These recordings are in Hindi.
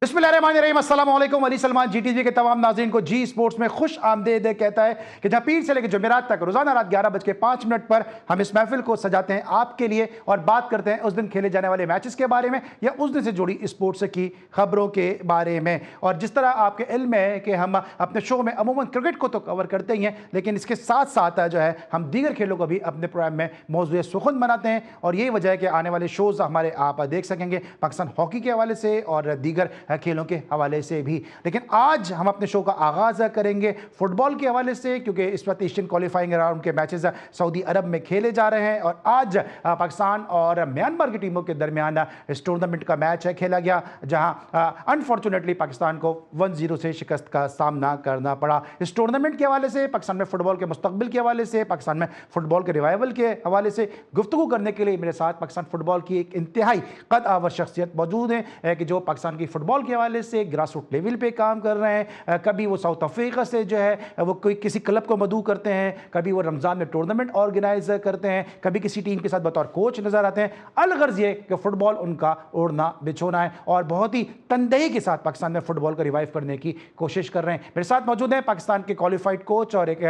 बिस्मिल्लाहिर्रहमानिर्रहीम, अस्सलाम वालेकुम। अली सलमान जीटीवी के तमाम नाज़रीन को जी स्पोर्ट्स में खुश आमदीद कहता है कि जहाँ पीर से लेकर जुमेरात तक रोजाना रात 11:05 पर हम इस महफिल को सजाते हैं आपके लिए और बात करते हैं उस दिन खेले जाने वाले मैचेस के बारे में या उस दिन से जुड़ी स्पोर्ट्स की खबरों के बारे में। और जिस तरह आपके इल्म है कि हम अपने शो में अमूमन क्रिकेट को तो कवर करते ही हैं, लेकिन इसके साथ साथ जो है हम दीगर खेलों को भी अपने प्रोग्राम में मौजूद सुखन बनाते हैं। और यही वजह है कि आने वाले शोज़ हमारे आप देख सकेंगे पाकिस्तान हॉकी के हवाले से और दीगर खेलों के हवाले से भी। लेकिन आज हम अपने शो का आगाज करेंगे फुटबॉल के हवाले से, क्योंकि इस वक्त एशियन क्वालिफाइंग राउंड के मैचेस सऊदी अरब में खेले जा रहे हैं और आज पाकिस्तान और म्यांमार की टीमों के दरमियान इस टूर्नामेंट का मैच है खेला गया, जहां अनफॉर्चुनेटली पाकिस्तान को 1-0 से शिकस्त का सामना करना पड़ा। इस टूर्नामेंट के हवाले से, पाकिस्तान में फुटबॉल के मुस्तकबिल के हवाले से, पाकिस्तान में फुटबॉल के रिवाइवल के हवाले से गुफ्तगू करने के लिए मेरे साथ पाकिस्तान फुटबॉल की एक इंतहाई कद आवर शख्सियत मौजूद है कि जो पाकिस्तान की फुटबॉल के हवाले से ग्रास रूट लेवल पे काम कर रहे हैं। कभी वो साउथ अफ्रीका से जो है वो कोई किसी क्लब को मदऊ करते हैं, कभी वो रमज़ान में टूर्नामेंट ऑर्गेनाइज करते हैं, कभी किसी टीम के साथ बतौर कोच नजर आते हैं। अलगर्ज ये कि फुटबॉल उनका ओढ़ना बिछोना है और बहुत ही तनदेही के साथ पाकिस्तान में फुटबॉल को रिवाइव करने की कोशिश कर रहे हैं। मेरे साथ मौजूद है पाकिस्तान के क्वालिफाइड कोच और एक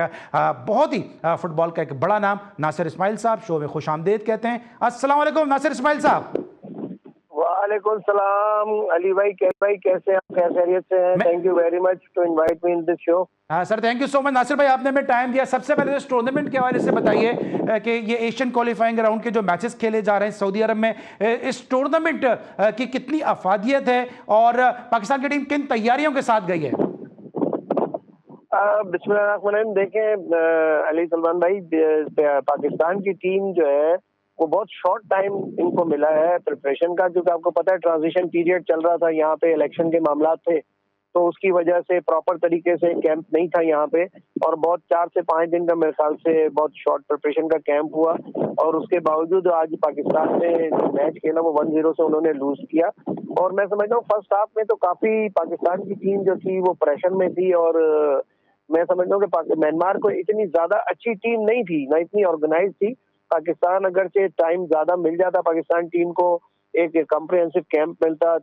बहुत ही फुटबॉल का एक बड़ा नाम नासिर इस्माइल साहब, शो में खुश आमदेद कहते हैं। अस्सलाम वालेकुम नासिर इस्माइल साहब। वालेकुम सलाम अली भाई कैसे हैं? क्या खैरियत से हैं? Thank you very much to invite me in this show. हाँ sir, thank you so much. Nasir भाई, आपने हमें टाइम दिया। सबसे पहले इस टूर्नामेंट के हवाले से बताइए कि ये एशियन क्वालिफाइंग राउंड के जो मैचेस खेले जा रहे हैं सऊदी अरब में, इस टूर्नामेंट की कितनी अफादियत है और पाकिस्तान की टीम किन तैयारियों के साथ गई है? बिस्मिल्लाहिर्रहमानिर्रहीम। देखें अली सलमान भाई, पाकिस्तान की टीम जो है वो बहुत शॉर्ट टाइम इनको मिला है प्रिपरेशन का, क्योंकि आपको पता है ट्रांजिशन पीरियड चल रहा था, यहाँ पे इलेक्शन के मामला थे, तो उसकी वजह से प्रॉपर तरीके से कैंप नहीं था यहाँ पे और बहुत 4 से 5 दिन का मेरे ख्याल से बहुत शॉर्ट प्रिपरेशन का कैंप हुआ और उसके बावजूद आज पाकिस्तान ने जो मैच खेला वो 1-0 से उन्होंने लूज किया। और मैं समझता हूँ फर्स्ट हाफ में तो काफी पाकिस्तान की टीम जो थी वो प्रेशर में थी और मैं समझता हूँ कि म्यांमार को इतनी ज्यादा अच्छी टीम नहीं थी, ना इतनी ऑर्गेनाइज थी। पाकिस्तान अगर से टाइम ज्यादा मिल जाता पाकिस्तान टीम को, एक कॉम्प्रिहेंसिव कैंप मिलता,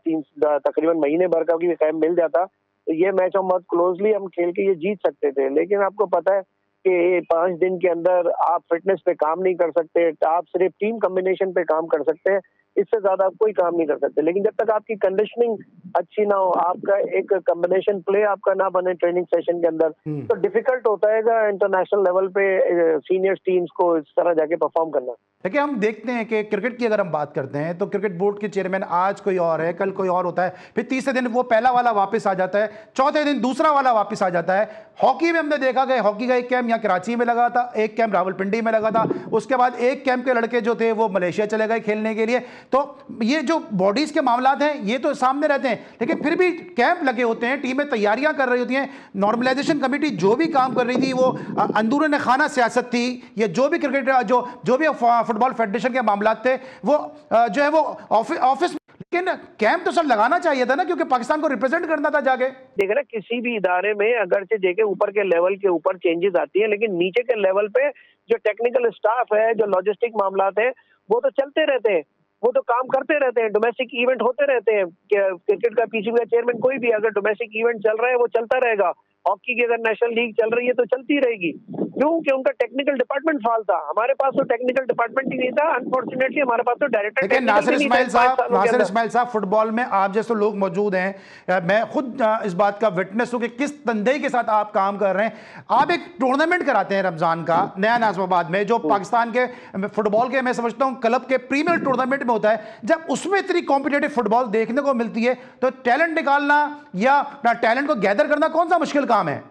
तकरीबन महीने भर का भी कैंप मिल जाता, तो ये मैच हम बहुत क्लोजली हम खेल के ये जीत सकते थे। लेकिन आपको पता है कि 5 दिन के अंदर आप फिटनेस पे काम नहीं कर सकते, आप सिर्फ टीम कॉम्बिनेशन पे काम कर सकते हैं, इससे ज्यादा आप कोई काम नहीं कर सकते। लेकिन जब तक आपकी कंडीशनिंग अच्छी ना हो, आपका एक कॉम्बिनेशन प्ले आपका ना बने ट्रेनिंग सेशन के अंदर, तो डिफिकल्ट होता है इंटरनेशनल लेवल पे सीनियर टीम्स को इस तरह जाके परफॉर्म करना। देखिए, हम देखते हैं कि क्रिकेट की अगर हम बात करते हैं तो क्रिकेट बोर्ड के चेयरमैन आज कोई और है, कल कोई और होता है, फिर तीसरे दिन वो पहला वाला वापस आ जाता है, चौथे दिन दूसरा वाला वापस आ जाता है। हॉकी में हमने देखा कि हॉकी का एक कैंप यहाँ कराची में लगा था, एक कैंप रावलपिंडी में लगा था, उसके बाद एक कैंप के लड़के जो थे वो मलेशिया चले गए खेलने के लिए। तो ये जो बॉडीज के मामला हैं ये तो सामने रहते हैं, लेकिन फिर भी कैंप लगे होते हैं, टीमें तैयारियां कर रही होती हैं। नॉर्मलाइजेशन कमेटी जो भी काम कर रही थी वो अंदरूनी खाना सियासत थी, ये जो भी क्रिकेट जो भी फुटबॉल फेडरेशन के मामला थे वो जो है वो ऑफिस, लेकिन कैंप तो सर लगाना चाहिए था ना, क्योंकि पाकिस्तान को रिप्रेजेंट करना था जाके। देख रहे किसी भी इदारे में अगर से देखे ऊपर के लेवल के ऊपर चेंजेस आती है, लेकिन नीचे के लेवल पे जो टेक्निकल स्टाफ है, जो लॉजिस्टिक मामला है, वो तो चलते रहते हैं, वो तो काम करते रहते हैं, डोमेस्टिक इवेंट होते रहते हैं। क्रिकेट का पीसीबी का चेयरमैन कोई भी अगर डोमेस्टिक इवेंट चल रहा है वो चलता रहेगा, हॉकी की अगर नेशनल लीग चल रही है तो चलती रहेगी। क्यों? कि उनका टेक्निकल डिपार्टमेंट फाल था, हमारे पास तो टेक्निकल डिपार्टमेंट ही नहीं था, अनफॉर्चुनेटली हमारे पास तो डायरेक्टर। नासिर इस्माइल साहब, फुटबॉल में आप जैसे लोग मौजूद हैं, मैं खुद इस बात का विटनेस हूं कि किस तंदेही के साथ आप काम कर रहे हैं। आप एक टूर्नामेंट कराते हैं रमजान का नया नाज़िमाबाद में, जो पाकिस्तान के फुटबॉल के मैं समझता हूं क्लब के प्रीमियर टूर्नामेंट में होता है। जब उसमें इतनी कॉम्पिटिटिव फुटबॉल देखने को मिलती है तो टैलेंट निकालना या टैलेंट को गैदर करना कौन सा मुश्किल काम है?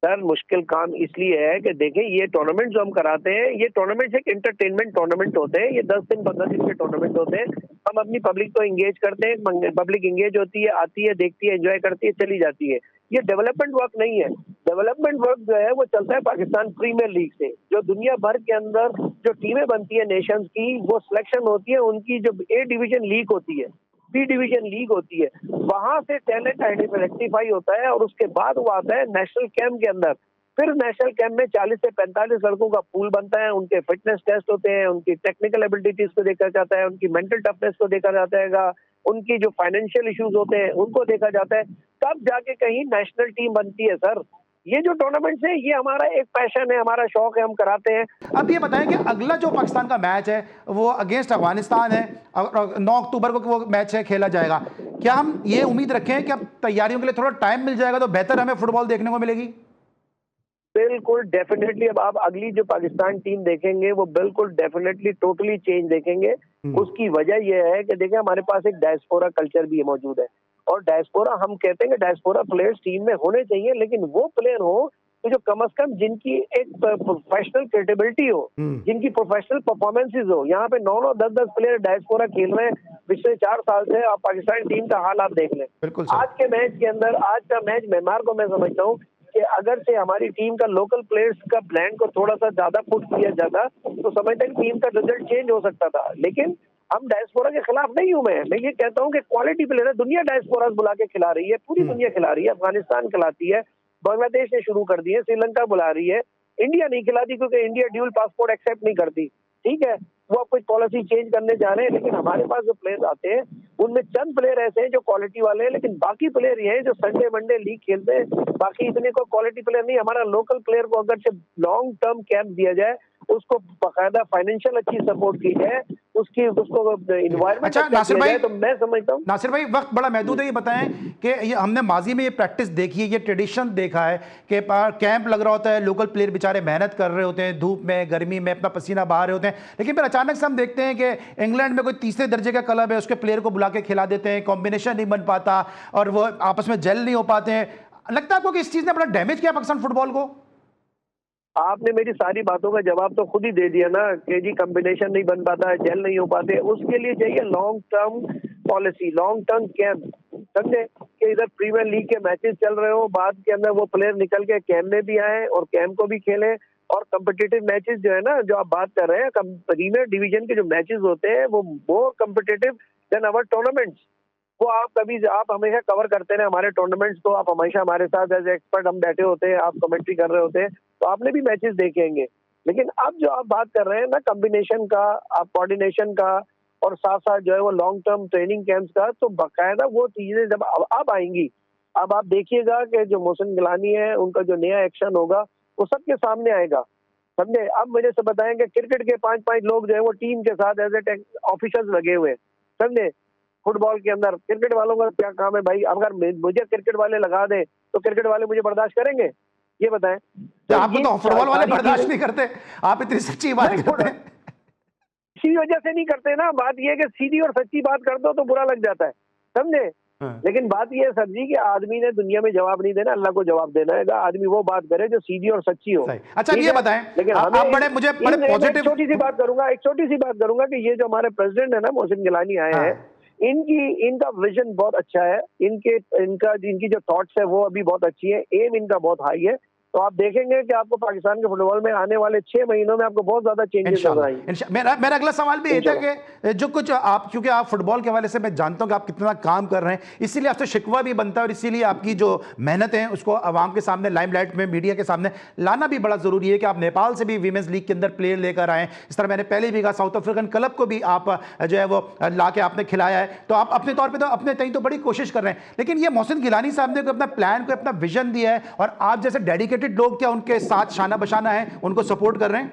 सर मुश्किल काम इसलिए है कि देखें ये टूर्नामेंट जो हम कराते हैं, ये टूर्नामेंट एक एंटरटेनमेंट टूर्नामेंट होते हैं, ये 10 दिन 15 दिन के टूर्नामेंट होते हैं। हम अपनी पब्लिक को एंगेज करते हैं, पब्लिक एंगेज होती है, आती है, देखती है, एंजॉय करती है, चली जाती है। ये डेवलपमेंट वर्क नहीं है। डेवलपमेंट वर्क जो है वो चलता है पाकिस्तान प्रीमियर लीग से, जो दुनिया भर के अंदर जो टीमें बनती है नेशंस की, वो सिलेक्शन होती है उनकी, जो ए डिवीजन लीग होती है, बी डिवीजन लीग होती है, वहां से टैलेंट आइडेंटिफाई होता है और उसके बाद वो आता है नेशनल कैंप के अंदर। फिर नेशनल कैंप में 40 से 45 लड़कों का पूल बनता है, उनके फिटनेस टेस्ट होते हैं, उनकी टेक्निकल एबिलिटीज को देखा जाता है, उनकी मेंटल टफनेस को देखा जाता है, उनकी जो फाइनेंशियल इश्यूज होते हैं उनको देखा जाता है, तब जाके कहीं नेशनल टीम बनती है सर। ये जो टूर्नामेंट्स है ये हमारा एक पैशन है, हमारा शौक है, हम कराते हैं। अब ये बताएं कि अगला जो पाकिस्तान का मैच है वो अगेंस्ट अफगानिस्तान है और 9 अक्टूबर को वो मैच है खेला जाएगा। क्या हम ये उम्मीद रखें कि अब तैयारियों के लिए थोड़ा टाइम मिल जाएगा तो बेहतर हमें फुटबॉल देखने को मिलेगी? बिल्कुल डेफिनेटली। अब आप अगली जो पाकिस्तान टीम देखेंगे वो बिल्कुल डेफिनेटली टोटली चेंज देखेंगे। उसकी वजह यह है कि देखिए हमारे पास एक डायस्पोरा कल्चर भी मौजूद है, और डायस्पोरा, हम कहते हैं कि डायस्पोरा प्लेयर्स टीम में होने चाहिए, लेकिन वो प्लेयर हो कि जो कम से कम जिनकी एक प्रोफेशनल क्रेडिबिलिटी हो, जिनकी प्रोफेशनल परफॉर्मेंसेज हो। यहाँ पे 9-9, 10-10 प्लेयर डायस्पोरा खेल रहे हैं पिछले 4 साल से। आप पाकिस्तान टीम का हाल आप देख लें। आज के मैच के अंदर, आज का मैच म्यांमार को मैं समझता हूँ कि अगर से हमारी टीम का लोकल प्लेयर्स का ब्रांड को थोड़ा सा ज्यादा पुश किया जाता तो समझते हैं टीम का रिजल्ट चेंज हो सकता था। लेकिन हम डायस्पोरा के खिलाफ नहीं हूं। मैं ये कहता हूं कि क्वालिटी प्लेयर है, दुनिया डायस्पोरा बुला के खिला रही है, पूरी दुनिया खिला रही है। अफगानिस्तान खिलाती है, बांग्लादेश ने शुरू कर दी है, श्रीलंका बुला रही है, इंडिया नहीं खिलाती क्योंकि इंडिया ड्यूल पासपोर्ट एक्सेप्ट नहीं करती। ठीक है, वो अब कुछ पॉलिसी चेंज करने जा रहे हैं, लेकिन हमारे पास जो प्लेयर आते हैं उनमें चंद प्लेयर ऐसे हैं जो क्वालिटी वाले हैं, लेकिन बाकी प्लेयर ये हैं जो संडे मंडे लीग खेलते हैं। बाकी इतने को क्वालिटी प्लेयर नहीं। हमारा लोकल प्लेयर को अगर से लॉन्ग टर्म कैंप दिया जाए, उसको बाकायदा फाइनेंशियल अच्छी सपोर्ट की जाए, उसको इन्वायरमेंट अच्छा नासिर भाई, तो मैं समझता हूँ। नासिर भाई वक्त बड़ा महदूद है, ये बताएं कि ये हमने माजी में ये प्रैक्टिस देखी है, ये ट्रेडिशन देखा है कि कैंप लग रहा होता है, लोकल प्लेयर बेचारे मेहनत कर रहे होते हैं, धूप में गर्मी में अपना पसीना बहा रहे होते हैं, लेकिन फिर अचानक से हम देखते हैं कि इंग्लैंड में कोई तीसरे दर्जे का क्लब है, उसके प्लेयर को बुला के खिला देते हैं, कॉम्बिनेशन नहीं बन पाता और वो आपस में जेल नहीं हो पाते हैं। लगता है आपको कि इस चीज ने बड़ा डैमेज किया पाकिस्तान फुटबॉल को? आपने मेरी सारी बातों का जवाब तो खुद ही दे दिया ना कि जी कॉम्बिनेशन नहीं बन पाता है, जेल नहीं हो पाते। उसके लिए चाहिए long term policy, long term camp. समझे कि इधर प्रीमियर लीग के मैचेस चल रहे हो, बाद के अंदर वो प्लेयर निकल के कैंप में भी आए और कैंप को भी खेलें। और कम्पिटिटिव मैचेस जो है ना, जो आप बात कर रहे हैं, प्रीमियर डिवीजन के जो मैचेस होते हैं वो मोर कम्पिटिटिव देन अवर टूर्नामेंट्स। वो आप हमेशा कवर करते हैं हमारे टूर्नामेंट्स को, आप हमेशा हमारे साथ एज एक्सपर्ट हम बैठे होते हैं, आप कमेंट्री कर रहे होते हैं, तो आपने भी मैचेस देखेंगे। लेकिन अब जो आप बात कर रहे हैं ना कॉम्बिनेशन का, आप कोऑर्डिनेशन का, और साथ साथ जो है वो लॉन्ग टर्म ट्रेनिंग कैंप्स का, तो बाकायदा वो चीजें जब अब आएंगी। अब आप देखिएगा कि जो मोहसिन गिलानी है उनका जो नया एक्शन होगा वो सबके सामने आएगा। समझे, अब मुझे से बताएं कि क्रिकेट के 5-5 लोग जो है वो टीम के साथ एज ए ऑफिसर्स लगे हुए हैं। समझे, फुटबॉल के अंदर क्रिकेट वालों का क्या काम है भाई? अगर मुझे क्रिकेट वाले लगा दें तो क्रिकेट वाले मुझे बर्दाश्त करेंगे? ये बताएं। तो आपको तो फुटबॉल वाले बर्दाश्त नहीं करते, आप इतनी सच्ची बात करते हैं। इसी वजह से नहीं करते ना। बात यह है कि सीधी और सच्ची बात कर दो तो बुरा लग जाता है, समझे। लेकिन बात यह है सर जी कि आदमी ने दुनिया में जवाब नहीं देना, अल्लाह को जवाब देना है। आदमी वो बात करे जो सीधी और सच्ची हो। अच्छा ये बताएं, लेकिन आप बड़े मुझे बड़े पॉजिटिव, एक छोटी सी बात करूंगा कि ये जो हमारे प्रेसिडेंट है ना मोहसिन गिलानी आए हैं, इनका विजन बहुत अच्छा है, इनकी जो थॉट्स है वो अभी बहुत अच्छी है, एम इनका बहुत हाई है। तो आप देखेंगे कि आपको पाकिस्तान के फुटबॉल में आने वाले 6 महीनों में आपको बहुत ज्यादा चेंजेस नजर आएंगे। मेरा अगला सवाल भी ये था कि जो कुछ आप, क्योंकि आप फुटबॉल के हवाले से मैं जानता हूं कि आप कितना काम कर रहे हैं, इसीलिए आपसे शिकवा भी बनता है और इसीलिए आपकी जो मेहनत है उसको आवाम के सामने, लाइमलाइट में, मीडिया के सामने लाना भी बड़ा जरूरी है कि आप नेपाल से भी वीमेंस लीग के अंदर प्लेयर लेकर आए। इस तरह मैंने पहले भी कहा, साउथ अफ्रीकन क्लब को भी आप जो है वो ला के आपने खिलाया है, तो आप अपने तौर पर तो अपने तई तो बड़ी कोशिश कर रहे हैं। लेकिन ये मोहसिन गिलानी साहब ने अपना प्लान को, अपना विजन दिया है और आप जैसे डेडिकेटेड लोग क्या उनके साथ शाना बशाना है, उनको सपोर्ट कर रहे हैं?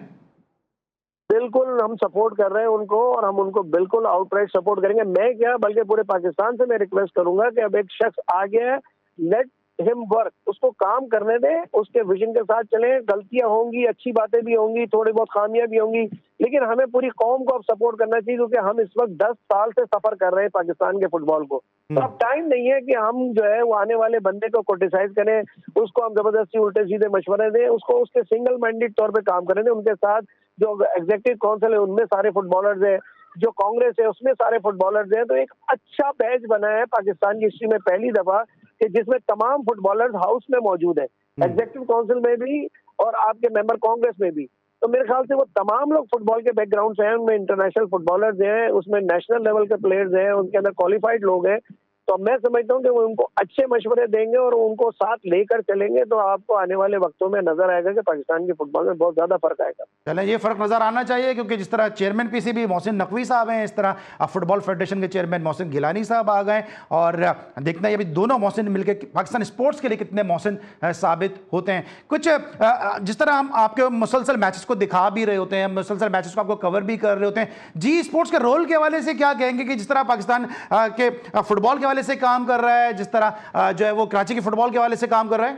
बिल्कुल हम सपोर्ट कर रहे हैं उनको, और हम उनको बिल्कुल आउटराइट सपोर्ट करेंगे। मैं क्या बल्कि पूरे पाकिस्तान से मैं रिक्वेस्ट करूंगा कि अब एक शख्स आ गया है, लेट हिम वर्क, उसको काम करने दें, उसके विजन के साथ चलें। गलतियां होंगी, अच्छी बातें भी होंगी, थोड़ी बहुत खामियां भी होंगी, लेकिन हमें पूरी कौम को अब सपोर्ट करना चाहिए क्योंकि हम इस वक्त 10 साल से सफर कर रहे हैं पाकिस्तान के फुटबॉल को। तो अब टाइम नहीं है कि हम जो है वो आने वाले बंदे को क्रिटिसाइज करें, उसको हम जबरदस्ती उल्टे सीधे मशवरे दें, उसको उसके सिंगल माइंडेड तौर पर काम करने दें। उनके साथ जो एग्जीक्यूटिव काउंसिल है उनमें सारे फुटबॉलर्स हैं, जो कांग्रेस है उसमें सारे फुटबॉलर्स हैं। तो एक अच्छा बैच बना है पाकिस्तान की हिस्ट्री में पहली दफा कि जिसमें तमाम फुटबॉलर्स हाउस में मौजूद है, एग्जीक्यूटिव काउंसिल में भी और आपके मेंबर कांग्रेस में भी। तो मेरे ख्याल से वो तमाम लोग फुटबॉल के बैकग्राउंड से हैं, उनमें इंटरनेशनल फुटबॉलर्स हैं, उसमें नेशनल लेवल के प्लेयर्स हैं, उनके अंदर क्वालिफाइड लोग हैं। तो मैं समझता हूँ कि वो उनको अच्छे मशवरे देंगे और उनको साथ लेकर चलेंगे तो आपको आने वाले वक्तों में नजर आएगा कि पाकिस्तान के फुटबॉल में बहुत ज्यादा फर्क आएगा। चलें, ये फर्क नजर आना चाहिए क्योंकि जिस तरह चेयरमैन पीसीबी मोहसिन नकवी साहब हैं, इस तरह अब फुटबॉल फेडरेशन के चेयरमैन मोहसिन गिलानी साहब आ गए और देखना है अभी दोनों मोहसिन मिलकर पाकिस्तान स्पोर्ट्स के लिए कितने मोहसिन साबित होते हैं। कुछ जिस तरह हम आपके मुसलसल मैचेस को दिखा भी रहे होते हैं, मुसलसल मैचेस को आपको कवर भी कर रहे होते हैं, जी स्पोर्ट्स के रोल के हवाले से क्या कहेंगे कि जिस तरह पाकिस्तान के फुटबॉल के हवाले से काम कर रहा है, जिस तरह जो है वो कराची के फुटबॉल के हवाले से काम कर रहा है?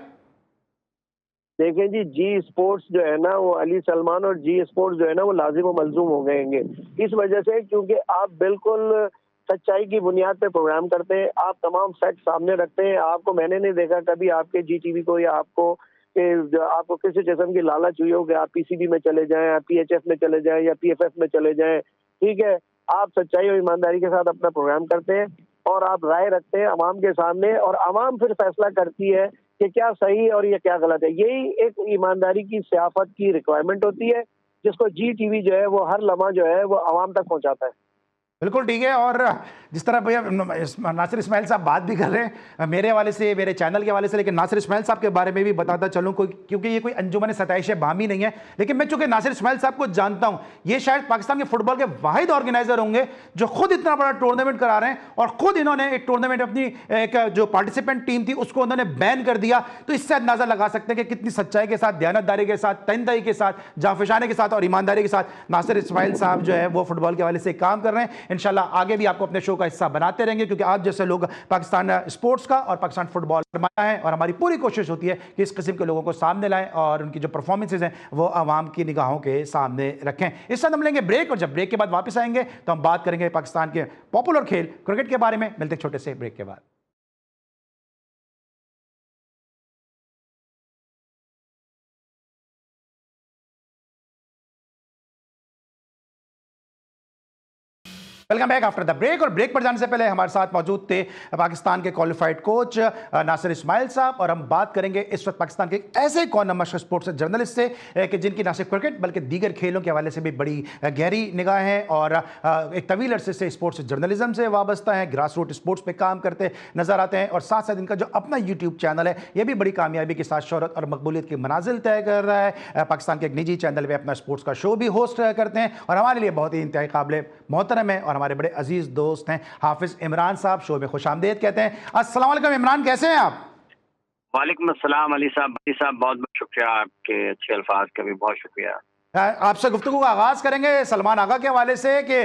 देखें जी स्पोर्ट्स जो है ना वो अली सलमान और जी स्पोर्ट्स जो है ना वो लाजिम व मलजूम हो गएंगे इस वजह से, क्योंकि आप बिल्कुल सच्चाई की बुनियाद पे प्रोग्राम करते हैं, आप तमाम फैक्ट सामने रखते हैं। आपको मैंने नहीं देखा कभी आपके जी टीवी को या आपको आपको किसी किस्म की लालच हुई हो कि आप पीसीबी में चले जाएं या पीएचएफ में चले जाएं या पीएफएफ में चले जाएं। ठीक है, आप सच्चाई और ईमानदारी के साथ अपना प्रोग्राम करते हैं और आप राय रखते हैं अवाम के सामने और अवाम फिर फैसला करती है कि क्या सही और ये क्या गलत है। यही एक ईमानदारी की सियासत की रिक्वायरमेंट होती है जिसको जी टीवी जो है वो हर लम्हा जो है वो अवाम तक पहुंचाता है। बिल्कुल ठीक है। और जिस तरह भैया नासिर इस्माइल साहब बात भी कर रहे हैं मेरे हवाले से, मेरे चैनल के हवाले से, लेकिन नासिर इस्माइल साहब के बारे में भी बताता चलूँ कोई, क्योंकि ये कोई अंजुमन सताइश बामी नहीं है, लेकिन मैं चूंकि नासिर इस्माइल साहब को जानता हूं, ये शायद पाकिस्तान के फुटबॉल के वाहिद ऑर्गेनाइजर होंगे जो खुद इतना बड़ा टूर्नामेंट करा रहे हैं और खुद इन्होंने एक टूर्नामेंट अपनी एक जो पार्टिसिपेंट टीम थी उसको उन्होंने बैन कर दिया। तो इससे अंदाजा लगा सकते हैं कि कितनी सच्चाई के साथ, दयानतदारी के साथ, तनदई के साथ, जाफिशाने के साथ और ईमानदारी के साथ नासिर इस्माइल साहब जो है वो फुटबॉल के हवाले से काम कर रहे हैं। इंशाल्लाह आगे भी आपको अपने शो का हिस्सा बनाते रहेंगे क्योंकि आप जैसे लोग पाकिस्तान स्पोर्ट्स का और पाकिस्तान फुटबॉल बनाया है और हमारी पूरी कोशिश होती है कि इस किस्म के लोगों को सामने लाएं और उनकी जो परफॉर्मेंसेज हैं वो आवाम की निगाहों के सामने रखें। इस साथ हम लेंगे ब्रेक और जब ब्रेक के बाद वापस आएंगे तो हम बात करेंगे पाकिस्तान के पॉपुलर खेल क्रिकेट के बारे में। मिलते छोटे से ब्रेक के बाद। Welcome back after the break. और ब्रेक पर जाने से पहले हमारे साथ मौजूद थे पाकिस्तान के क्वालिफाइड कोच नासिर इस्माइल साहब और हम बात करेंगे इस वक्त पाकिस्तान के ऐसे कौन नमस्कार स्पोर्ट्स जर्नलिस्ट से कि जिनकी ना सिर्फ क्रिकेट बल्कि दीगर खेलों के हवाले से भी बड़ी गहरी निगाह है और एक तवील अरसे से स्पोर्ट्स जर्नलिज्म से वाबस्ता है, ग्रास रूट स्पोर्ट्स पर काम करते नजर आते हैं और साथ साथ इनका जो अपना यूट्यूब चैनल है यह भी बड़ी कामयाबी के साथ शोहरत और मकबूलियत की मनाजिल तय कर रहा है। पाकिस्तान के एक निजी चैनल पर अपना स्पोर्ट्स का शो भी होस्ट करते हैं और हमारे लिए बहुत ही इंतहाई काबिल मोहतरम है और हमारे बड़े अजीज दोस्त हैं हाफिज इमरान साहब, शो में खुशामदीद कहते हैं। अस्सलाम वालेकुम इमरान, कैसे हैं आप? वालेकुम अस्सलाम अली साहब बहुत बहुत शुक्रिया, आपके अच्छे अल्फाज का भी बहुत शुक्रिया। आपसे गुफ्तगू का आगाज करेंगे सलमान आगा के हवाले से कि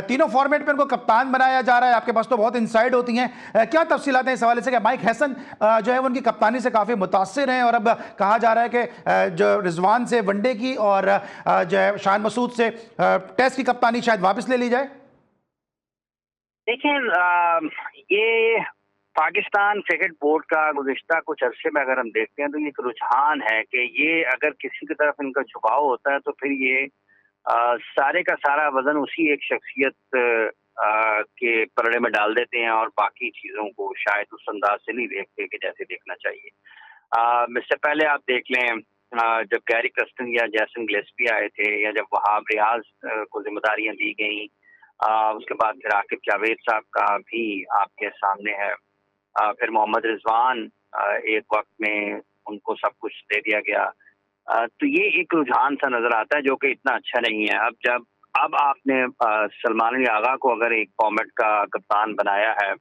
तीनों फॉर्मेट पे उनको कप्तान बनाया जा रहा है। आपके पास तो बहुत इंसाइड होती हैं, क्या तफसीलात हैं इस हवाले से कि माइक हैसन जो है वो उनकी कप्तानी से काफ़ी मुतासिर हैं और अब कहा जा रहा है कि जो रिजवान से वनडे की और जो है शान मसूद से टेस्ट की कप्तानी शायद वापस ले ली जाए। देखें, ये पाकिस्तान क्रिकेट बोर्ड का गुज़िश्ता कुछ अरसे में अगर हम देखते हैं तो ये एक रुझान है कि ये अगर किसी की तरफ इनका झुकाव होता है तो फिर ये सारे का सारा वजन उसी एक शख्सियत के पलड़े में डाल देते हैं और बाकी चीज़ों को शायद उस अंदाज से नहीं देखते कि जैसे देखना चाहिए। इससे पहले आप देख लें जब गैरी कर्स्टन या जैसन गिलेस्पी आए थे या जब वहाब रियाज को जिम्मेदारियां दी गई, उसके बाद फिर आकिब जावेद साहब का भी आपके सामने है, फिर मोहम्मद रिजवान एक वक्त में उनको सब कुछ दे दिया गया। तो ये एक रुझान सा नजर आता है जो कि इतना अच्छा नहीं है। अब आपने सलमान अली आगा को अगर एक फॉर्मेट का कप्तान बनाया है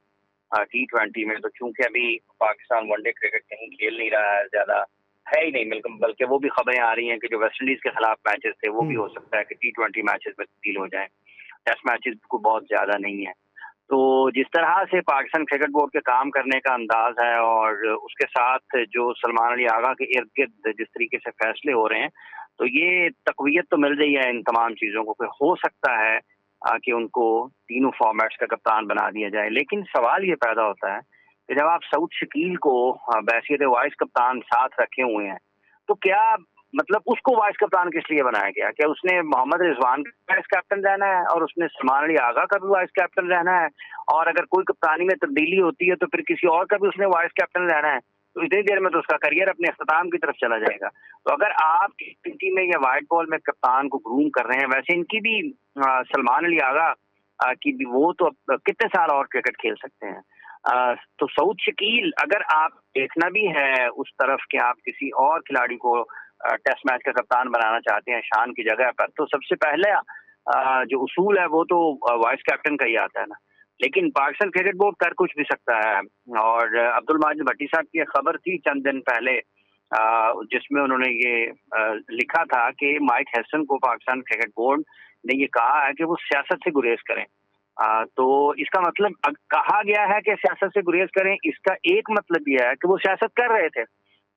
T20 में, तो चूंकि अभी पाकिस्तान वनडे क्रिकेट कहीं खेल नहीं रहा है, ज्यादा है ही नहीं, बल्कि वो भी खबरें आ रही हैं कि जो वेस्ट इंडीज के खिलाफ मैचेस थे वो भी हो सकता है कि T20 मैचेस में तब्दील हो जाए, टेस्ट मैचेस को बहुत ज्यादा नहीं है। तो जिस तरह से पाकिस्तान क्रिकेट बोर्ड के काम करने का अंदाज है और उसके साथ जो सलमान अली आगा के इर्द गिर्द जिस तरीके से फैसले हो रहे हैं, तो ये तकवीयत तो मिल रही है इन तमाम चीज़ों को। फिर हो सकता है कि उनको तीनों फॉर्मेट्स का कप्तान बना दिया जाए। लेकिन सवाल ये पैदा होता है कि जब आप सऊद शकील को बैसियत वाइस कप्तान साथ रखे हुए हैं, तो क्या मतलब उसको वाइस कप्तान किस लिए बनाया गया? क्या उसने मोहम्मद रिजवान का वाइस कैप्टन रहना है और उसने सलमान अली आगा का भी वाइस कैप्टन रहना है, और अगर कोई कप्तानी में तब्दीली होती है तो फिर किसी और का भी उसने वाइस कैप्टन रहना है? तो इतनी देर में तो उसका करियर अपने अख्ताम की तरफ चला जाएगा। तो अगर आप टी में या वाइट बॉल में कप्तान को ग्रूम कर रहे हैं, वैसे इनकी भी सलमान अली आगा की भी वो तो कितने साल और क्रिकेट खेल सकते हैं। तो सऊद शकील, अगर आप देखना भी है उस तरफ कि आप किसी और खिलाड़ी को टेस्ट मैच का कप्तान बनाना चाहते हैं शान की जगह पर, तो सबसे पहले जो उसूल है वो तो वाइस कैप्टन का ही आता है ना। लेकिन पाकिस्तान क्रिकेट बोर्ड कर कुछ भी सकता है। और अब्दुल माजिद भट्टी साहब की खबर थी चंद दिन पहले, जिसमें उन्होंने ये लिखा था कि माइक हैसन को पाकिस्तान क्रिकेट बोर्ड ने ये कहा है कि वो सियासत से गुरेज करें। तो इसका मतलब कहा गया है कि सियासत से गुरेज करें, इसका एक मतलब यह है कि वो सियासत कर रहे थे,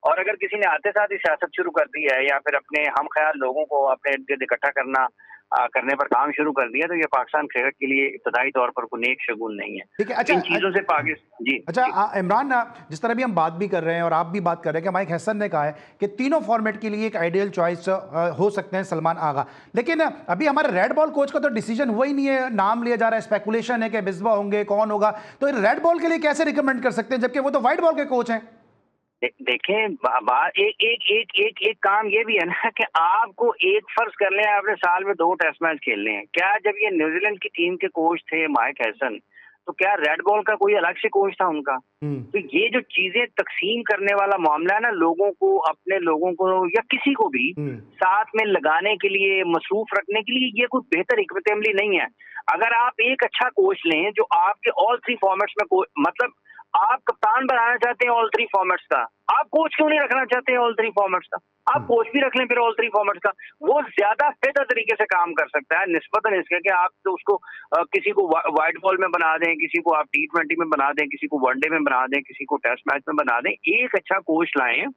और अगर किसी ने आते साथ ही सियासत शुरू कर दी है या फिर अपने हम ख्याल लोगों को अपने इर्द गिर्द इकट्ठा करने पर काम शुरू कर दिया, तो ये पाकिस्तान क्रिकेट के लिए इब्तदाई तौर पर कोई नेक शगुन नहीं है। ठीक है। अच्छा, इन चीजों से पाकिस्तान जी इमरान, जिस तरह भी हम बात भी कर रहे हैं और आप भी बात कर रहे हैं कि माइक हैसन ने कहा है कि तीनों फॉर्मेट के लिए एक आइडियल चॉइस हो सकते हैं सलमान आगा, लेकिन अभी हमारे रेड बॉल कोच का तो डिसीजन हुआ ही नहीं है, नाम लिया जा रहा है, स्पेकुलेशन है कि मिसबा होंगे, कौन होगा, तो रेड बॉल के लिए कैसे रिकमेंड कर सकते हैं जबकि वो तो व्हाइट बॉल के कोच हैं। देखें, एक काम ये भी है ना कि आपको एक फर्ज कर लें आपने साल में 2 टेस्ट मैच खेलने हैं, क्या जब ये न्यूजीलैंड की टीम के कोच थे माइक हैसन, तो क्या रेड बॉल का कोई अलग से कोच था उनका? तो ये जो चीजें तकसीम करने वाला मामला है ना, लोगों को, अपने लोगों को या किसी को भी साथ में लगाने के लिए, मसरूफ रखने के लिए, ये कोई बेहतर हिकमत अमली नहीं है। अगर आप एक अच्छा कोच लें जो आपके ऑल 3 फॉर्मेट्स में, मतलब आप कप्तान बनाना चाहते हैं ऑल 3 फॉर्मेट्स का, आप कोच क्यों नहीं रखना चाहते हैं ऑल 3 फॉर्मेट्स का? आप कोच भी रख लें फिर ऑल 3 फॉर्मेट्स का, वो ज्यादा बेहतर तरीके से काम कर सकता है निस्बतन इसके कि आप तो उसको किसी को व्हाइट बॉल में बना दें, किसी को आप T20 में बना दें, किसी को वनडे में बना दें, किसी को टेस्ट मैच में बना दें। एक अच्छा कोच लाएं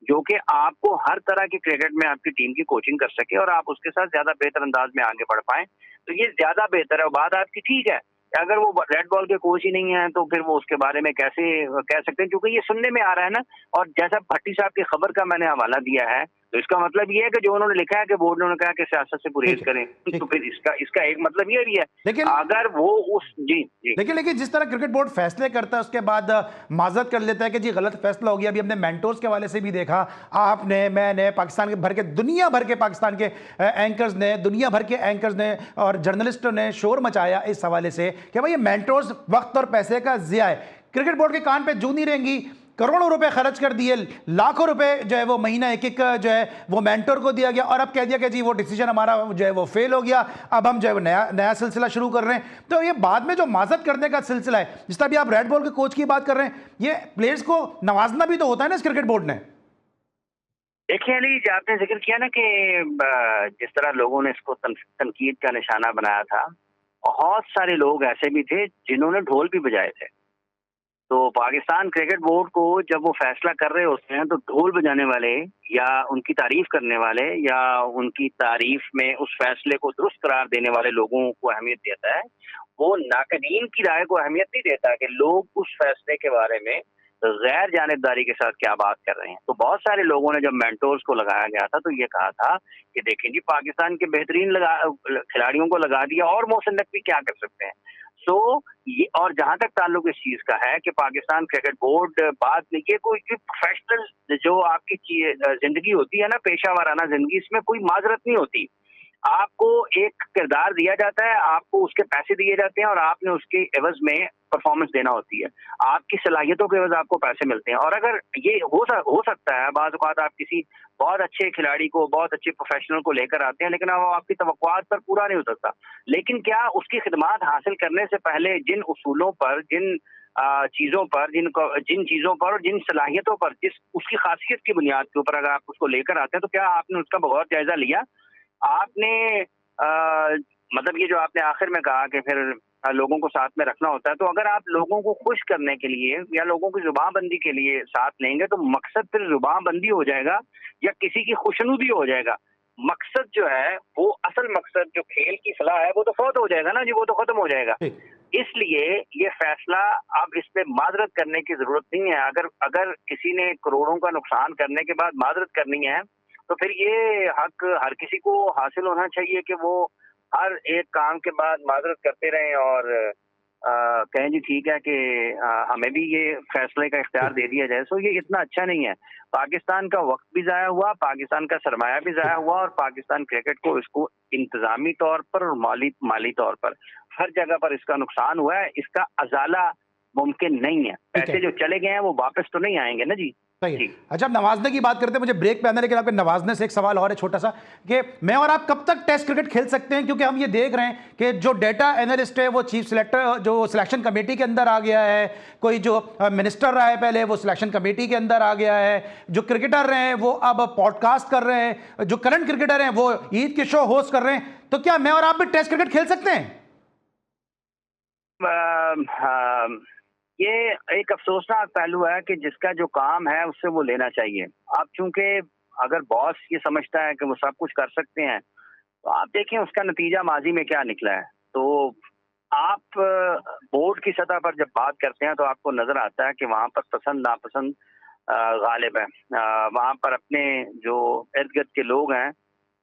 जो कि आपको हर तरह के क्रिकेट में आपकी टीम की कोचिंग कर सके और आप उसके साथ ज्यादा बेहतर अंदाज में आगे बढ़ पाए, तो ये ज्यादा बेहतर है। बात आपकी ठीक है, अगर वो रेड बॉल के कोच ही नहीं है तो फिर वो उसके बारे में कैसे कह सकते हैं, क्योंकि ये सुनने में आ रहा है ना। और जैसा भट्टी साहब की खबर का मैंने हवाला दिया है, तो इसका मतलब ये है कि जो उन्होंने लिखा है कि बोर्ड ने उन्होंने कहा कि सियासत से गुरेज करें, तो फिर इसका एक मतलब ये भी है। लेकिन अगर वो उस जी लेकिन जिस तरह क्रिकेट बोर्ड फैसले करता है उसके बाद माजरत कर लेता है कि जी गलत फैसला हो गया। अभी हमने मेंटोर्स के हवाले से भी देखा, आपने, मैंने, पाकिस्तान के भर के, दुनिया भर के पाकिस्तान के एंकर्स ने, दुनिया भर के एंकर्स ने और जर्नलिस्टों ने शोर मचाया इस हवाले से कि भाई ये मेंटोर्स वक्त और पैसे का ज़िया है। क्रिकेट बोर्ड के कान पे जूं नहीं रहेंगी, करोड़ों रुपए खर्च कर दिए, लाखों रुपए जो है वो महीना एक जो है वो मेंटर को दिया गया और अब कह दिया कि जी वो डिसीजन हमारा जो है वो फेल हो गया, अब हम जो है नया सिलसिला शुरू कर रहे हैं। तो ये बाद में जो माजत करने का सिलसिला है, जिस तरह भी आप रेड बॉल के कोच की बात कर रहे हैं, ये प्लेयर्स को नवाजना भी तो होता है ना इस क्रिकेट बोर्ड ने। देखिए अली, आपने जिक्र किया ना कि जिस तरह लोगों ने इसको तनकीद का निशाना बनाया था, बहुत सारे लोग ऐसे भी थे जिन्होंने ढोल भी बजाए थे। तो पाकिस्तान क्रिकेट बोर्ड को जब वो फैसला कर रहे होते हैं तो ढोल बजाने वाले या उनकी तारीफ करने वाले या उनकी तारीफ में उस फैसले को दुरुस्त करार देने वाले लोगों को अहमियत देता है, वो नाकदीन की राय को अहमियत नहीं देता कि लोग उस फैसले के बारे में गैर जानिबदारी के साथ क्या बात कर रहे हैं। तो बहुत सारे लोगों ने जब मेंटोर्स को लगाया गया था तो ये कहा था कि देखें जी, पाकिस्तान के बेहतरीन खिलाड़ियों को लगा दिया और मोहसिन नकवी क्या कर सकते हैं। ये, और जहां तक ताल्लुक इस चीज का है कि पाकिस्तान क्रिकेट बोर्ड बाद में, ये कोई प्रोफेशनल जो आपकी जिंदगी होती है ना, पेशा वाराना जिंदगी, इसमें कोई माजरत नहीं होती। आपको एक किरदार दिया जाता है, आपको उसके पैसे दिए जाते हैं और आपने उसके एवज में परफॉर्मेंस देना होती है। आपकी सलाहियतों के एवज आपको पैसे मिलते हैं। और अगर ये हो सकता है बाज़ औक़ात आप किसी बहुत अच्छे खिलाड़ी को, बहुत अच्छे प्रोफेशनल को लेकर आते हैं, लेकिन वो आपकी तवक्कुआत पर पूरा नहीं उतरता। लेकिन क्या उसकी खिदमात हासिल करने से पहले जिन उसूलों पर, जिन चीजों पर, जिन चीजों पर और जिन सलाहियतों पर, जिस उसकी खासियत की बुनियाद के ऊपर अगर आप उसको लेकर आते हैं, तो क्या आपने उसका बगौर जायजा लिया? आपने मतलब ये जो आपने आखिर में कहा कि फिर लोगों को साथ में रखना होता है, तो अगर आप लोगों को खुश करने के लिए या लोगों की जुबानबंदी के लिए साथ लेंगे तो मकसद फिर जुबानबंदी हो जाएगा या किसी की खुशनुदी हो जाएगा। मकसद जो है, वो असल मकसद जो खेल की सलाह है, वो तो फौत हो जाएगा ना जी, वो तो खत्म हो जाएगा। इसलिए ये फैसला, अब इस पे माजरत करने की जरूरत नहीं है। अगर किसी ने करोड़ों का नुकसान करने के बाद माजरत करनी है तो फिर ये हक हर किसी को हासिल होना चाहिए कि वो हर एक काम के बाद माजरत करते रहें और कहें जी ठीक है कि हमें भी ये फैसले का इख्तियार दे दिया जाए। सो ये इतना अच्छा नहीं है। पाकिस्तान का वक्त भी ज़ाया हुआ, पाकिस्तान का सरमाया भी ज़ाया हुआ और पाकिस्तान क्रिकेट को इसको इंतजामी तौर पर और माली तौर पर हर जगह पर इसका नुकसान हुआ है। इसका अजाला मुमकिन नहीं है। पैसे जो चले गए हैं वो वापस तो नहीं आएंगे ना जी। सही है। अच्छा, आप नवाजने की बात करते हैं, मुझे ब्रेक पे आना, लेकिन आपके नवाजने से एक सवाल और है छोटा सा, कि मैं और आप कब तक टेस्ट क्रिकेट खेल सकते हैं? क्योंकि हम ये देख रहे हैं कि जो डेटा एनालिस्ट है वो चीफ सिलेक्टर, जो सिलेक्शन कमेटी के अंदर आ गया है, कोई जो मिनिस्टर रहा है पहले वो सिलेक्शन कमेटी के अंदर आ गया है, जो क्रिकेटर रहे हैं वो अब पॉडकास्ट कर रहे हैं, जो करंट क्रिकेटर हैं वो ईद के शो होस्ट कर रहे हैं। तो क्या मैं और आप भी टेस्ट क्रिकेट खेल सकते हैं? ये एक अफसोसनाक पहलू है कि जिसका जो काम है उससे वो लेना चाहिए। अब चूंकि अगर बॉस ये समझता है कि वो सब कुछ कर सकते हैं, तो आप देखें उसका नतीजा माजी में क्या निकला है। तो आप बोर्ड की सतह पर जब बात करते हैं तो आपको नजर आता है कि वहां पर पसंद नापसंद गालिब है। वहां पर अपने जो इर्द गिर्द के लोग हैं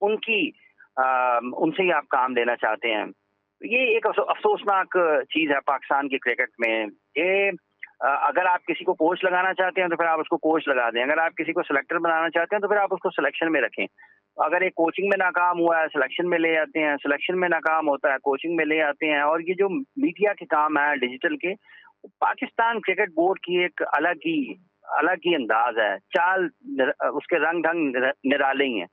उनकी उनसे ही आप काम लेना चाहते हैं। ये एक अफसोसनाक चीज है पाकिस्तान की क्रिकेट में। ये अगर आप किसी को कोच लगाना चाहते हैं तो फिर आप उसको कोच लगा दें, अगर आप किसी को सिलेक्टर बनाना चाहते हैं तो फिर आप उसको सिलेक्शन में रखें। अगर एक कोचिंग में नाकाम हुआ है सिलेक्शन में ले आते हैं, सिलेक्शन में नाकाम होता है कोचिंग में ले आते हैं। और ये जो मीडिया के काम है डिजिटल के, पाकिस्तान क्रिकेट बोर्ड की एक अलग ही अंदाज है, चाल उसके रंग ढंग निराले ही हैं।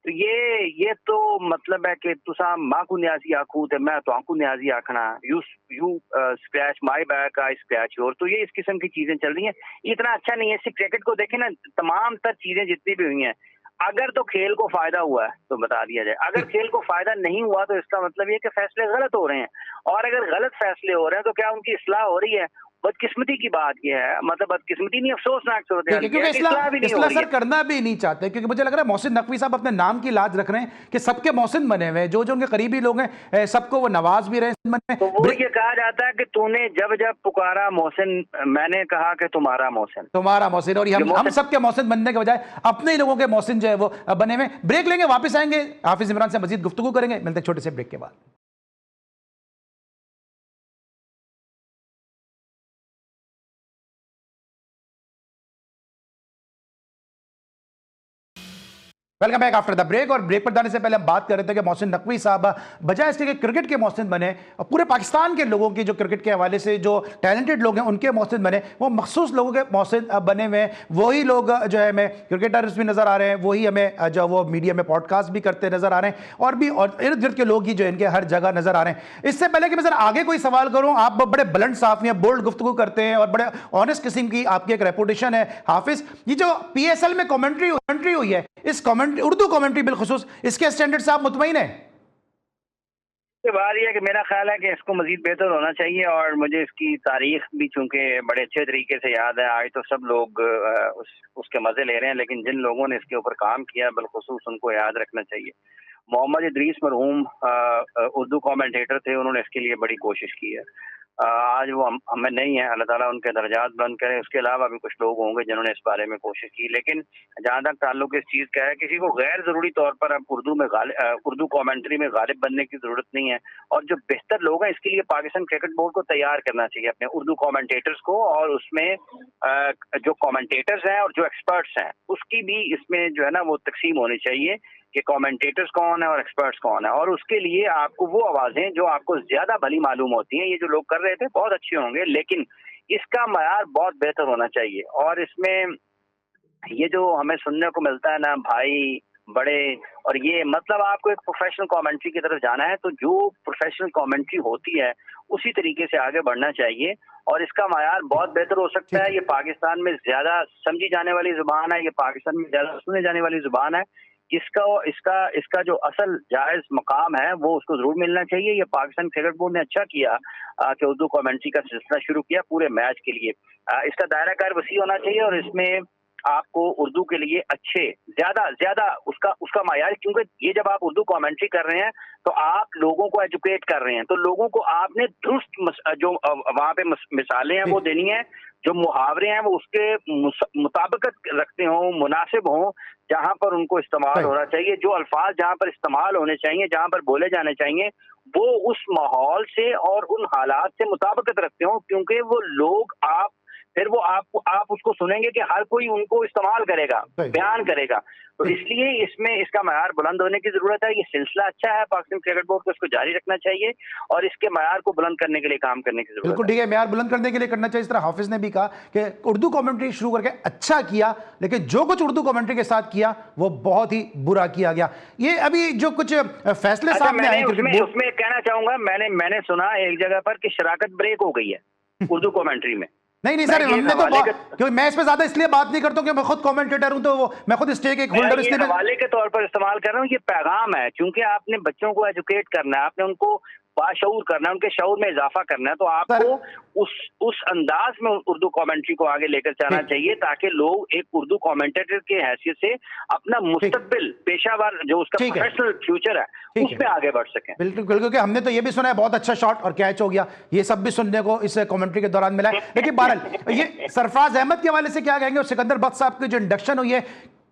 तो ये तो मतलब है कि तुसा माँ को न्याजी आखू तो मैं तो आंकू न्याजी आखना, you scratch my back I scratch your. तो ये इस किस्म की चीजें चल रही हैं, इतना अच्छा नहीं है। सिर्फ क्रिकेट को देखें ना, तमाम तर चीजें जितनी भी हुई हैं, अगर तो खेल को फायदा हुआ है तो बता दिया जाए, अगर खेल को फायदा नहीं हुआ तो इसका मतलब ये कि फैसले गलत हो रहे हैं। और अगर गलत फैसले हो रहे हैं तो क्या उनकी इस्लाह हो रही है? बदकिस्मती की बात यह है, मतलब बदकिस्मती नहीं, अफसोसनाक सूरत हाल है, क्योंकि इस्लाह भी नहीं हो इस्लाह रही सर है। करना भी नहीं चाहते, क्योंकि मुझे लग रहा है मोहसिन नकवी साहब अपने नाम की लाज रख रहे हैं कि सबके मोहसिन बने हुए हैं, जो जो उनके करीबी लोग हैं सबको वो नवाज भी रहे हैं मन में। तो वो ये कहा जाता है कि तूने जब जब पुकारा मोहसिन, मैंने कहा कि तुम्हारा मोहसिन, तुम्हारा मोहसिन। और हम सबके मोहसिन बनने के बजाय अपने ही लोगों के मोहसिन जो है वो बने हुए। ब्रेक लेंगे, वापस आएंगे, हाफिज इमरान से मजीद गुफ्तगू करेंगे। मिलते हैं छोटे से ब्रेक के बाद। Welcome back after the break. और ब्रेक पर जाने से पहले हम बात कर रहे थे कि मोहसिन नकवी साहब बजाय इसके कि क्रिकेट के मोहसिन बने, पूरे पाकिस्तान के लोगों की जो क्रिकेट के हवाले से जो टैलेंटेड लोग हैं उनके मोहसिन बने, वो मखसूस लोगों के मोहसिन बने हुए हैं। वही लोग जो है हमें क्रिकेटर्स भी नजर आ रहे हैं, वही हमें जो वो मीडिया में पॉडकास्ट भी करते नजर आ रहे हैं, और भी और इर्द गिर्द के लोग ही जो इनके हर जगह नजर आ रहे हैं। इससे पहले कि मैं सर आगे कोई सवाल करूं, आप बड़े बुलंद साफ हैं, बोल्ड गुफ्तगू करते हैं और बड़े ऑनेस्ट किस्म की आपकी एक रेपुटेशन है हाफिज। ये जो PSL में कमेंट्री हुई है, इस कमेंट्री, उर्दू कमेंट्री बिलखुसूस, इसके स्टैंडर्ड से आप मुतमईन हैं? बात यह है कि मेरा ख्याल है कि इसको मजीद बेहतर होना चाहिए, और मुझे इसकी तारीख भी चूंकि बड़े अच्छे तरीके से याद है। आज तो सब लोग उसके मजे ले रहे हैं, लेकिन जिन लोगों ने इसके ऊपर काम किया बिलखुसूस उनको याद रखना चाहिए। मोहम्मद इदरीस मरहूम उर्दू कमेंटेटर थे, उन्होंने इसके लिए बड़ी कोशिश की है। आज वो हमें नहीं है, अल्लाह ताला उनके दर्जात बुलंद करे। उसके अलावा भी कुछ लोग होंगे जिन्होंने इस बारे में कोशिश की, लेकिन जहां तक ताल्लुक इस चीज का है, किसी को गैर जरूरी तौर पर अब उर्दू कमेंट्री में गालिब बनने की जरूरत नहीं है। और जो बेहतर लोग हैं इसके लिए पाकिस्तान क्रिकेट बोर्ड को तैयार करना चाहिए अपने उर्दू कमेंटेटर्स को, और उसमें जो कमेंटेटर्स हैं और जो एक्सपर्ट्स हैं उसकी भी इसमें जो है ना वो तकसीम होनी चाहिए कि कमेंटेटर्स कौन है और एक्सपर्ट्स कौन है। और उसके लिए आपको वो आवाजें जो आपको ज्यादा भली मालूम होती हैं, ये जो लोग कर रहे थे बहुत अच्छे होंगे, लेकिन इसका मयार बहुत बेहतर होना चाहिए। और इसमें ये जो हमें सुनने को मिलता है ना भाई बड़े, और ये मतलब आपको एक प्रोफेशनल कमेंट्री की तरफ जाना है तो जो प्रोफेशनल कमेंट्री होती है उसी तरीके से आगे बढ़ना चाहिए, और इसका मयार बहुत बेहतर हो सकता है। ये पाकिस्तान में ज्यादा समझी जाने वाली जुबान है, ये पाकिस्तान में ज्यादा सुने जाने वाली जुबान है। इसका जो असल जायज मकाम है वो उसको जरूर मिलना चाहिए। ये पाकिस्तान क्रिकेट बोर्ड ने अच्छा किया कि उर्दू कमेंट्री का सिलसिला शुरू किया पूरे मैच के लिए। इसका दायरा कार वसी होना चाहिए, और इसमें आपको उर्दू के लिए अच्छे ज्यादा उसका मायार, क्योंकि ये जब आप उर्दू कमेंट्री कर रहे हैं तो आप लोगों को एजुकेट कर रहे हैं, तो लोगों को आपने दुरुस्त जो वहां पे मिसालें हैं वो देनी है, जो मुहावरे हैं वो उसके मुताबिकत रखते हों, मुनासिब हों, जहां पर उनको इस्तेमाल होना चाहिए, जो अल्फाज जहां पर इस्तेमाल होने चाहिए, जहां पर बोले जाने चाहिए, वो उस माहौल से और उन हालात से मुताबिकत रखते हो, क्योंकि वो लोग आप फिर वो आप उसको सुनेंगे कि हर कोई उनको इस्तेमाल करेगा, बयान करेगा। तो इसलिए इसमें इसका मयार बुलंद होने की जरूरत है। ये सिलसिला अच्छा है, पाकिस्तान क्रिकेट बोर्ड को इसको जारी रखना चाहिए और इसके मयार को बुलंद करने के लिए काम करने की जरूरत है। बिल्कुल ठीक है, मयार बुलंद करने के लिए करना चाहिए। इस तरह हाफिज ने भी कहा कि उर्दू कमेंट्री शुरू करके अच्छा किया, लेकिन जो कुछ उर्दू कमेंट्री के साथ किया वो बहुत ही बुरा किया गया। ये अभी जो कुछ फैसले सामने आए उसमें कहना चाहूंगा, मैंने सुना एक जगह पर कि शराकत ब्रेक हो गई है उर्दू कमेंट्री में। नहीं सर, हमने तो क्योंकि मैं इस पे ज्यादा इसलिए बात नहीं करता हूं कि मैं खुद कमेंटेटर हूं, तो मैं खुद स्टेक एक होल्डर इसलिए हवाले के तौर पर इस्तेमाल कर रहा हूं। ये पैगाम है, क्योंकि आपने बच्चों को एजुकेट करना है, आपने उनको बाशऊर करना है, उनके शऊर में इजाफा करना है, तो आपको उस अंदाज में उर्दू कमेंट्री को आगे लेकर जाना चाहिए ताकि लोग एक उर्दू कमेंटेटर के हैसियत से अपना मुस्तकबिल, पेशावर जो उसका प्रोफेशनल फ्यूचर है, उसमें आगे बढ़ सकें। बिल्कुल, क्योंकि हमने तो ये भी सुना है बहुत अच्छा शॉट और कैच हो गया, ये सब भी सुनने को इस कमेंट्री के दौरान मिला है। लेकिन बहरहाल ये सरफराज अहमद के हवाले से क्या कहेंगे और सिकंदर बख्श साहब की जो इंडक्शन हुई है,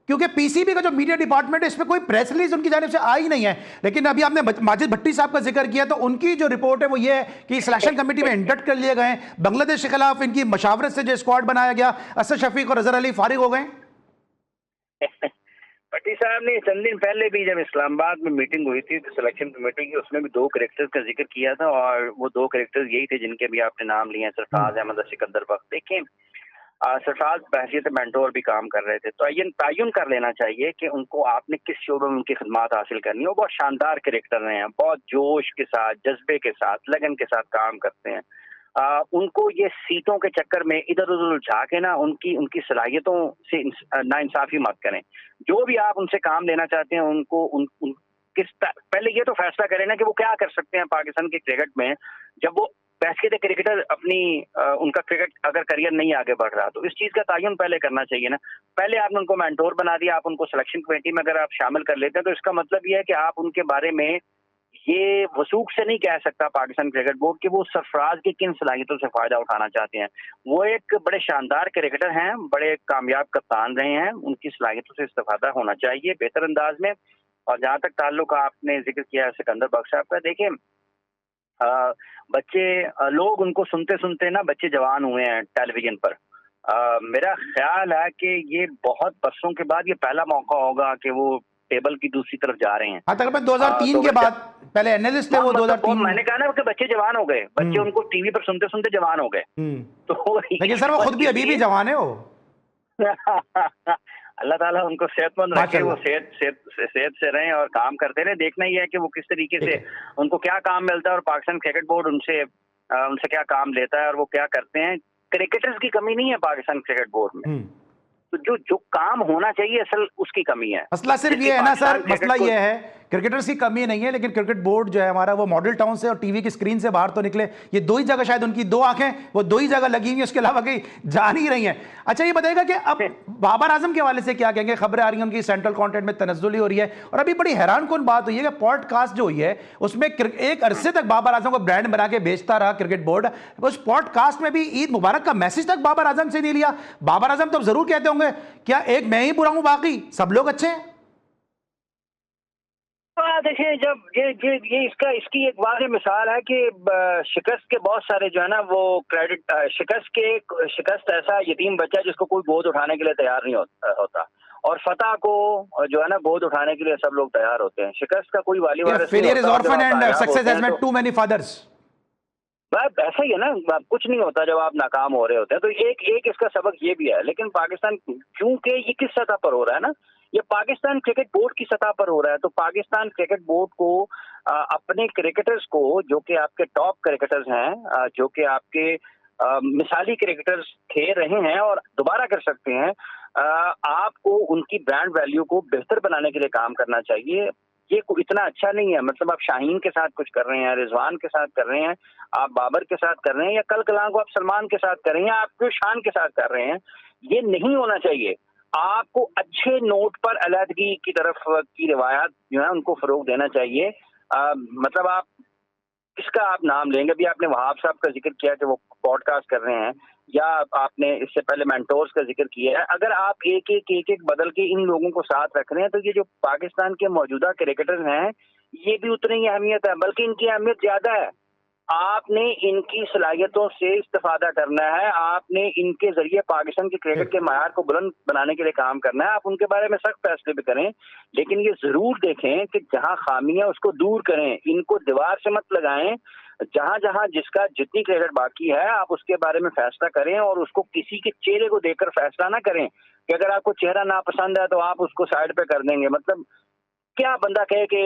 क्योंकि पीसीबी का जो मीडिया डिपार्टमेंट है इसमें कोई प्रेस रिलीज उनकी जानिब से आई नहीं है, लेकिन अभी आपने माजिद भट्टी साहब का जिक्र किया तो उनकी जो रिपोर्ट है वो ये है कि सिलेक्शन कमेटी में इंडक्ट कर लिए गए, बांग्लादेश के खिलाफ इनकी मशावरत से जो स्क्वाड बनाया गया, असद शफीक और अजहर अली फारिग हो गए। भट्टी साहब ने चंद दिन पहले भी जब इस्लामाबाद में मीटिंग हुई थी तो सिलेक्शन कमेटी की, उसमें भी 2 कैरेक्टर्स का जिक्र किया था और वो 2 कैरेक्टर्स यही थे जिनके भी आपने नाम लिए हैं, सरफराज अहमद और सिकंदर बख्श। देखें, सरफराज बहसियत मेंटोर भी काम कर रहे थे, तो तयन कर लेना चाहिए कि उनको आपने किस शोबे में उनकी खिदमत हासिल करनी है। वो बहुत शानदार कैरेक्टर रहे हैं, बहुत जोश के साथ, जज्बे के साथ, लगन के साथ काम करते हैं। उनको ये सीटों के चक्कर में इधर उधर उलझा के ना उनकी सलाहियतों से नाइंसाफी मत करें। जो भी आप उनसे काम लेना चाहते हैं उनको पहले ये तो फैसला करें ना कि वो क्या कर सकते हैं पाकिस्तान के क्रिकेट में। जब वो बैसकते क्रिकेटर उनका क्रिकेट अगर करियर नहीं आगे बढ़ रहा तो इस चीज का तयन पहले करना चाहिए ना। पहले आपने उनको मेंटोर बना दिया, आप उनको सिलेक्शन कमेटी में अगर आप शामिल कर लेते हैं तो इसका मतलब ये है कि आप उनके बारे में ये वसूख से नहीं कह सकता पाकिस्तान क्रिकेट बोर्ड कि वो सरफराज की किन सलाहियतों से फायदा उठाना चाहते हैं। वो एक बड़े शानदार क्रिकेटर हैं, बड़े कामयाब कप्तान रहे हैं, उनकी सलाहियतों से इस्तेफादा होना चाहिए बेहतर अंदाज में। और जहां तक ताल्लुक आपने जिक्र किया है सिकंदर बख्श साहब का, देखिए बच्चे लोग उनको सुनते सुनते ना बच्चे जवान हुए हैं टेलीविजन पर। मेरा ख्याल है कि ये बहुत बरसों के बाद ये पहला मौका होगा कि वो टेबल की दूसरी तरफ जा रहे हैं। हाँ, तकरीबन 2003 के बाद, पहले एनालिस्ट थे वो 2003। मैंने कहा ना कि बच्चे जवान हो गए, बच्चे उनको टीवी पर सुनते सुनते जवान हो गए। तो लेकिन सर वो खुद भी अभी भी जवान है वो। अल्लाह ताला उनको सेहतमंद रखे, वो सेहत से रहें और काम करते रहे। देखना ही है कि वो किस तरीके से उनको क्या काम मिलता है और पाकिस्तान क्रिकेट बोर्ड उनसे क्या काम लेता है और वो क्या करते हैं। क्रिकेटर्स की कमी नहीं है पाकिस्तान क्रिकेट बोर्ड में, तो जो काम होना चाहिए असल उसकी कमी है। मसला सिर्फ ये है ना सर, मसला ये है क्रिकेटर्स की कमी नहीं है, लेकिन क्रिकेट बोर्ड जो है हमारा वो मॉडल टाउन से और टीवी की स्क्रीन से बाहर तो निकले। ये 2 ही जगह शायद उनकी 2 आंखें वो 2 ही जगह लगी हुई है, उसके अलावा कहीं जा नहीं रही हैं। अच्छा ये बताइएगा कि अब बाबर आजम के हवाले से क्या कहेंगे? खबरें आ रही हैं उनकी सेंट्रल कॉन्टेंट में तनज़्ज़ुली हो रही है और अभी बड़ी हैरान कौन बात हुई है कि पॉडकास्ट जो हुई है उसमें एक अरसे तक बाबर आजम को ब्रांड बना के बेचता रहा क्रिकेट बोर्ड, उस पॉडकास्ट में भी ईद मुबारक का मैसेज तक बाबर आजम से नहीं लिया। बाबर आजम तो जरूर कहते होंगे क्या एक मैं ही बुरा हूं बाकी सब लोग अच्छे हैं? देखिए, जब ये इसकी एक वाज़ेह मिसाल है कि शिकस्त के बहुत सारे जो है ना वो क्रेडिट शिकस्त ऐसा यतीम बच्चा है जिसको कोई गोद उठाने के लिए तैयार नहीं होता और फतह को जो है ना गोद उठाने के लिए सब लोग तैयार होते हैं। शिकस्त का कोई वाली वारिस नहीं होता। ऐसा ही है ना, कुछ नहीं होता जब आप नाकाम हो रहे होते हैं। तो एक इसका सबक ये भी है। लेकिन पाकिस्तान क्योंकि ये किस सतह पर हो रहा है ना, ये पाकिस्तान क्रिकेट बोर्ड की सतह पर हो रहा है, तो पाकिस्तान क्रिकेट बोर्ड को अपने क्रिकेटर्स को जो कि आपके टॉप क्रिकेटर्स हैं, जो कि आपके मिसाली क्रिकेटर्स खेल रहे हैं और दोबारा कर सकते हैं, आपको उनकी ब्रांड वैल्यू को बेहतर बनाने के लिए काम करना चाहिए। ये इतना अच्छा नहीं है, मतलब आप शाहीन के साथ कुछ कर रहे हैं, रिजवान के साथ कर रहे हैं, आप बाबर के साथ कर रहे हैं, या कल कलां को आप सलमान के साथ कर रहे हैं, या आप शान के साथ कर रहे हैं। ये नहीं होना चाहिए। आपको अच्छे नोट पर अलहदगी की तरफ की रिवायात जो है उनको फरोग देना चाहिए। मतलब आप किसका आप नाम लेंगे? अभी आपने वहाब साहब का जिक्र किया कि वो पॉडकास्ट कर रहे हैं, या आपने इससे पहले मेंटोर्स का जिक्र किया है। अगर आप एक बदल के इन लोगों को साथ रख रहे हैं तो ये जो पाकिस्तान के मौजूदा क्रिकेटर्स हैं ये भी उतनी ही अहमियत है, बल्कि इनकी अहमियत ज्यादा है। आपने इनकी सलाहियतों से इस्तेफादा करना है, आपने इनके जरिए पाकिस्तान के क्रिकेट के मायार को बुलंद बनाने के लिए काम करना है। आप उनके बारे में सख्त फैसले भी करें, लेकिन ये जरूर देखें कि जहां खामी है उसको दूर करें, इनको दीवार से मत लगाएं। जहां जहां जिसका जितनी क्रिकेट बाकी है आप उसके बारे में फैसला करें, और उसको किसी के चेहरे को देखकर फैसला ना करें कि अगर आपको चेहरा नापसंद है तो आप उसको साइड पे कर देंगे। मतलब क्या बंदा कहे कि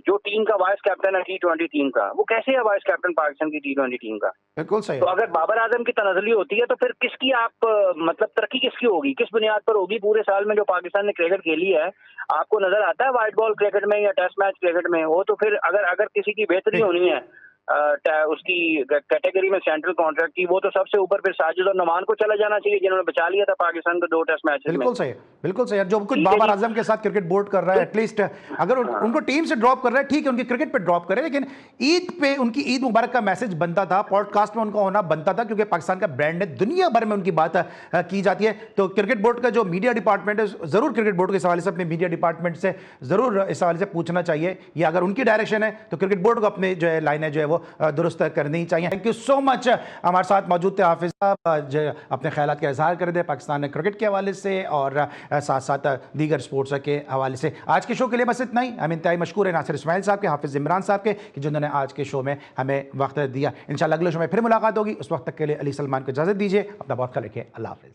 जो टीम का वाइस कैप्टन है T20 टीम का, वो कैसे है वाइस कैप्टन पाकिस्तान की T20 टीम का? बिल्कुल सही। तो अगर बाबर आजम की तनजली होती है तो फिर किसकी आप मतलब तरक्की किसकी होगी, किस बुनियाद पर होगी? पूरे साल में जो पाकिस्तान ने क्रिकेट खेली है, आपको नजर आता है व्हाइट बॉल क्रिकेट में या टेस्ट मैच क्रिकेट में? वो तो फिर अगर किसी की बेहतरी होनी है उसकी कैटेगरी में सेंट्रल कॉन्ट्रैक्ट की, वो तो सबसे ऊपर फिर साजिद और नुमान को चला जाना चाहिए, जिन्होंने बचा लिया था पाकिस्तान को 2 टेस्ट मैच में। बिल्कुल सही, बिल्कुल सही। जो कुछ बाबर आजम के साथ क्रिकेट बोर्ड कर रहा है, एटलीस्ट अगर उनको टीम से ड्रॉप कर रहा है ठीक है, उनकी क्रिकेट पे ड्रॉप करे, लेकिन ईद पे उनकी ईद मुबारक का मैसेज बनता था, पॉडकास्ट में उनका होना बनता था, क्योंकि पाकिस्तान का ब्रांड है, दुनिया भर में उनकी बात की जाती है। तो क्रिकेट बोर्ड का जो मीडिया डिपार्टमेंट है, जरूर क्रिकेट बोर्ड के इस हवाले से अपने मीडिया डिपार्टमेंट से जरूर इस हवाले से पूछना चाहिए, या अगर उनकी डायरेक्शन है तो क्रिकेट बोर्ड को अपने जो है लाइन है जो है वो दुरुस्त करनी चाहिए। Thank you so much. हमारे साथ मौजूद थे हाफिज साहब, जो अपने ख्यालात का इजहार कर दे पाकिस्तान क्रिकेट के हवाले से और साथ साथ दीगर स्पोर्ट्स के हवाले से। आज के शो के लिए बस इतना ही। हम इंतहाई मशकूर है नासिर इस्माइल साहब के, हाफिज इमरान साहब के, कि जिन्होंने आज के शो में हमें वक्त दिया। इंशाल्लाह अगले शो में फिर मुलाकात होगी। उस वक्त तक के लिए अली सलमान को इजाजत दीजिए। अपना बहुत ख्याल रखिए। अल्लाह हाफिज।